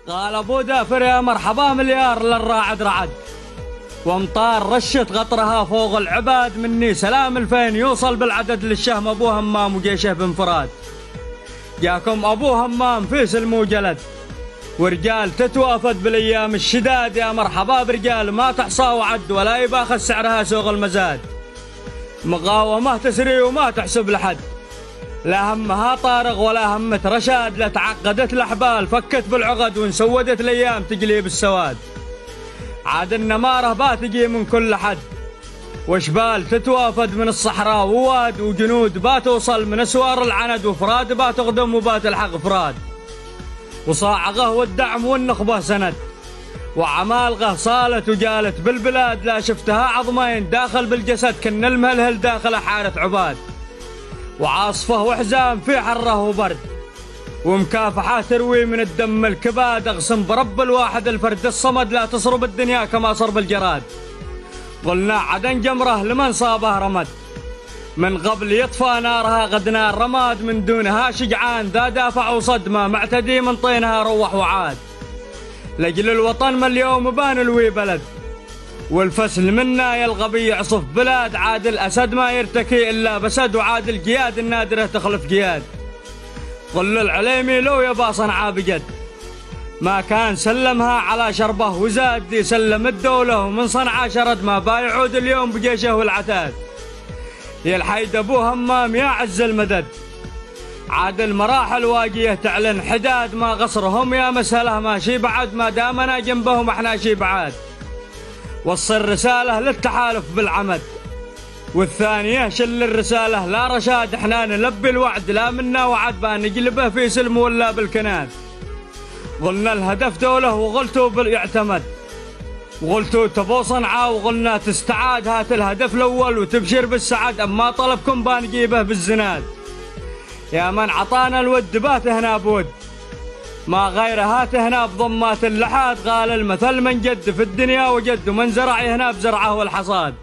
قال ابو دافر يا مرحبا مليار للراعد رعد، وامطار رشت قطرها فوق العباد، مني سلام الفين يوصل بالعدد للشهم ابو همام وجيشه بانفراد. جاكم ابو همام في سلم وجلد، ورجال تتوافد بالايام الشداد، يا مرحبا برجال ما تحصى وعد، ولا يباخذ سعرها سوق المزاد. مقاومه تسري وما تحسب لحد، لا همها طارق ولا همة رشاد، لا تعقدت الاحبال فكت بالعقد، وانسودت الايام تقليب السواد. عاد النماره باتجي من كل حد، وشبال تتوافد من الصحراء وواد، وجنود باتوصل من اسوار العند، وفراد باتقدم وبات الحق فراد. وصاعقه والدعم والنخبه سند، وعمالقه صالت وجالت بالبلاد، لا شفتها عظمين داخل بالجسد كن المهلهل داخل حارة عباد. وعاصفه وحزام في حره وبرد، ومكافحة تروي من الدم الكباد، اقسم برب الواحد الفرد الصمد لا تصرب الدنيا كما صرب الجراد. قلنا عدن جمره لمن صابه رمد، من قبل يطفى نارها قد نار رماد، من دونها شجعان ذا دافع وصدمه، معتدي من طينها روح وعاد. لجل الوطن ما اليوم بان الوي بلد، والفسل منا يلغبي يعصف بلاد، عاد الأسد ما يرتكي إلا بسد، وعاد الجياد النادرة تخلف جياد. قل العليمي لو يبا صنعاء بجد، ما كان سلمها على شربه وزاد، يسلم الدولة ومن صنعاء شرد، ما بايعود اليوم بجيشه والعتاد. يا الحيد أبو همام يا عز المدد، عاد المراحل واجيه تعلن حداد، ما قصرهم يا مسهله ماشي بعد، ما دامنا جنبهم احنا شي بعاد. وصل رسالة للتحالف بالعمد، والثانية شل الرسالة لا رشاد، احنا نلبي الوعد لا منا وعد، بنقلبه في سلم ولا بالكناد. قلنا الهدف دولة وقلتوا باليعتمد، وقلتوا تبو صنعاء وقلنا تستعاد، هات الهدف الأول وتبشر بالسعد، أما طلبكم بنجيبه بالزناد. يا من عطانا الود بات هنا بود، ما غيرها تهنا بضمات اللحاد، قال المثل من جد في الدنيا وجد، ومن زرع هنا بزرعه والحصاد.